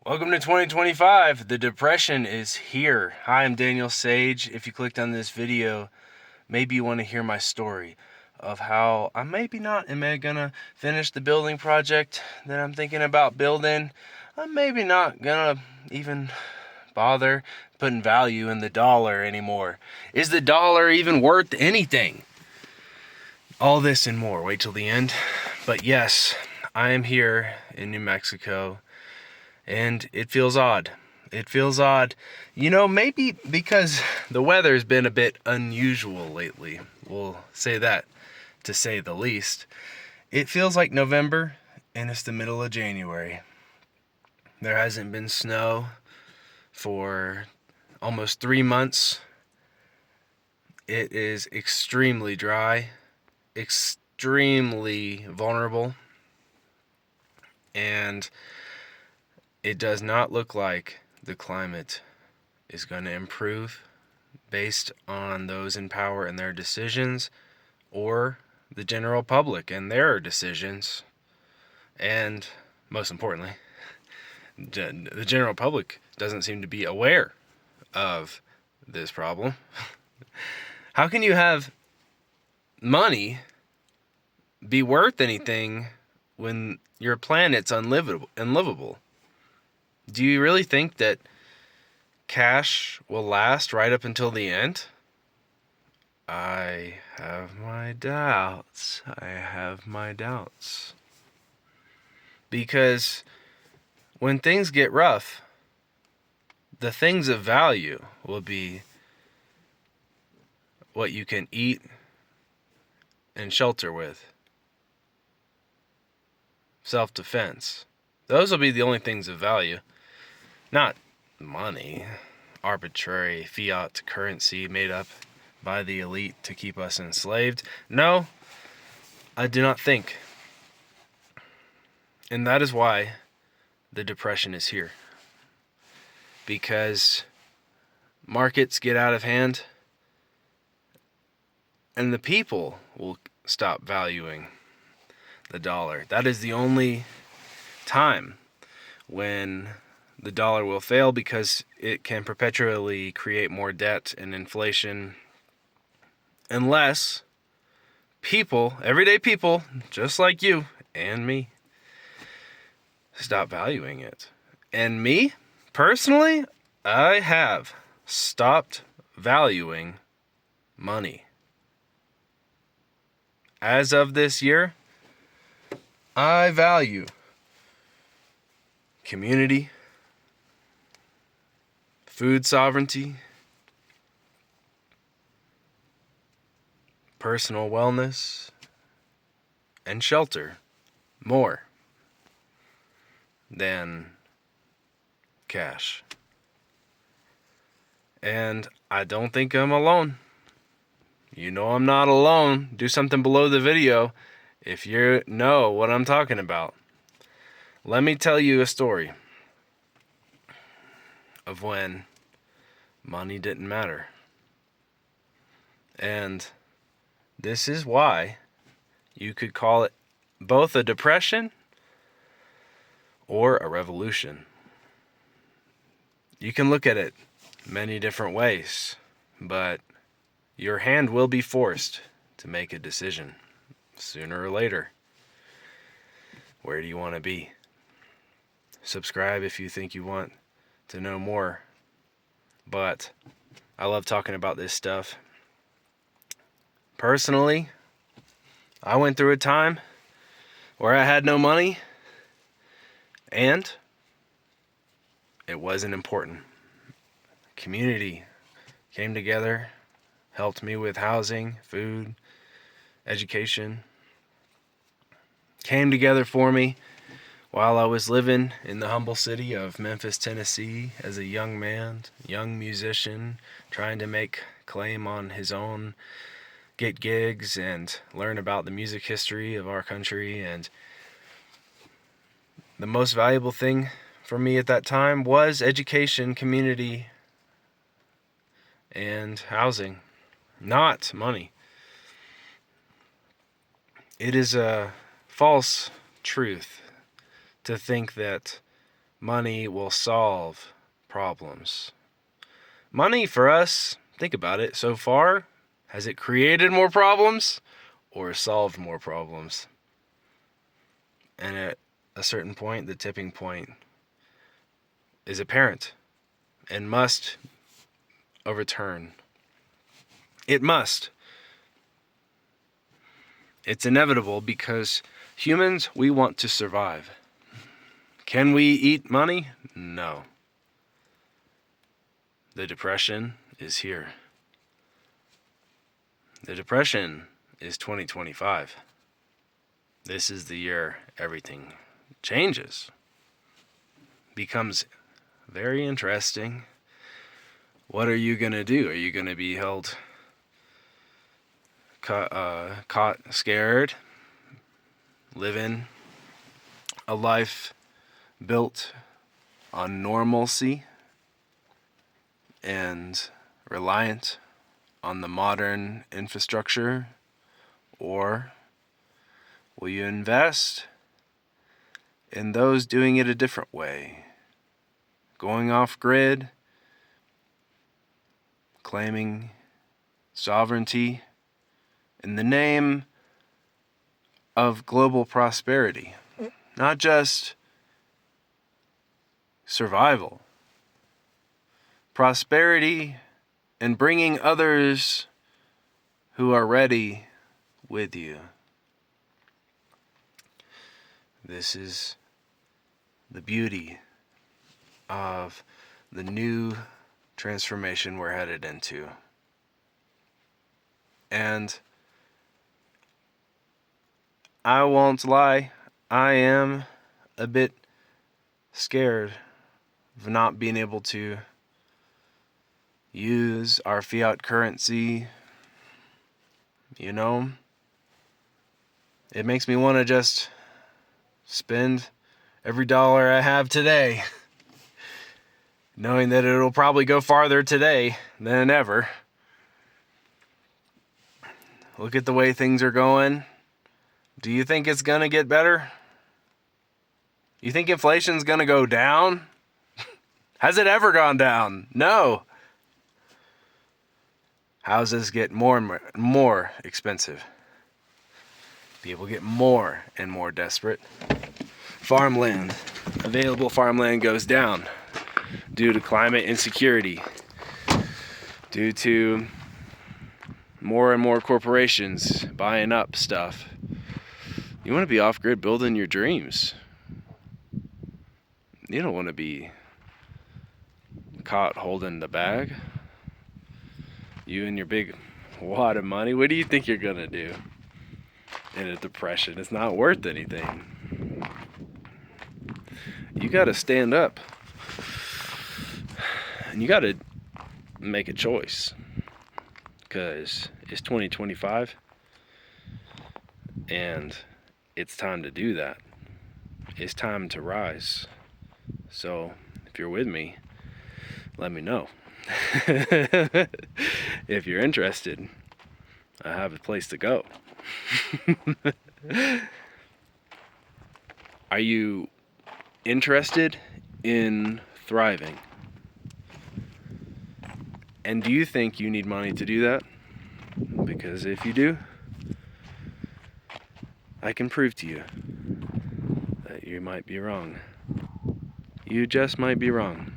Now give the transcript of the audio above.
Welcome to 2025. The depression is here. Hi, I'm Daniel Sage. If you clicked on this video, maybe you want to hear my story of how I'm maybe not am I gonna finish the building project that I'm thinking about building. I'm maybe not gonna even bother putting value in the dollar anymore. Is the dollar even worth anything? All this and more. Wait till the end. But yes, I am here in New Mexico. And it feels odd. It feels odd. Maybe because the weather's been a bit unusual lately. We'll say that, to say the least. It feels like November, and it's the middle of January. There hasn't been snow for almost 3 months. It is extremely dry, extremely vulnerable, and it does not look like the climate is going to improve based on those in power and their decisions, or the general public and their decisions. And most importantly, the general public doesn't seem to be aware of this problem. How can you have money be worth anything when your planet's unlivable? Do you really think that cash will last right up until the end? I have my doubts. Because when things get rough, the things of value will be what you can eat and shelter with. Self-defense. Those will be the only things of value. Not money, arbitrary fiat currency made up by the elite to keep us enslaved. No, I do not think. And that is why the depression is here. Because markets get out of hand, and the people will stop valuing the dollar. That is the only time when the dollar will fail, because it can perpetually create more debt and inflation unless people, everyday people, just like you and me, stop valuing it. And me, personally, I have stopped valuing money. As of this year, I value community, food sovereignty, personal wellness, and shelter more than cash. And I don't think I'm alone. You know I'm not alone. Do something below the video if you know what I'm talking about. Let me tell you a story of when money didn't matter. And this is why you could call it both a depression or a revolution. You can look at it many different ways, but your hand will be forced to make a decision sooner or later. Where do you want to be? Subscribe if you think you want to know more. But I love talking about this stuff. Personally, I went through a time where I had no money, and it wasn't important. Community came together, helped me with housing, food, education, came together for me while I was living in the humble city of Memphis, Tennessee, as a young man, young musician, trying to make claim on his own, get gigs, and learn about the music history of our country. And the most valuable thing for me at that time was education, community, and housing, not money. It is a false truth to think that money will solve problems. Money for us, think about it, so far, has it created more problems or solved more problems? And at a certain point, the tipping point is apparent and must overturn. It must. It's inevitable because humans, we want to survive. Can we eat money? No. The depression is here. The depression is 2025. This is the year everything changes. Becomes very interesting. What are you going to do? Are you going to be held caught scared, living a life built on normalcy and reliant on the modern infrastructure? Or will you invest in those doing it a different way, going off grid, claiming sovereignty in the name of global prosperity, not just survival, prosperity and bringing others who are ready with you. This is the beauty of the new transformation we're headed into. And I won't lie, I am a bit scared of not being able to use our fiat currency. You know, it makes me want to just spend every dollar I have today, knowing that it'll probably go farther today than ever. Look at the way things are going. Do you think it's going to get better? You think inflation's going to go down? Has it ever gone down? No. Houses get more and more expensive. People get more and more desperate. Farmland, available farmland goes down due to climate insecurity, due to more and more corporations buying up stuff. You want to be off-grid building your dreams. You don't want to be caught holding the bag. You and your big wad of money, what do you think you're going to do in a depression? It's not worth anything. You got to stand up. And you got to make a choice. Because it's 2025. And it's time to do that. It's time to rise. So, if you're with me, let me know. If you're interested, I have a place to go. Are you interested in thriving? And do you think you need money to do that? Because if you do, I can prove to you that you might be wrong. You just might be wrong.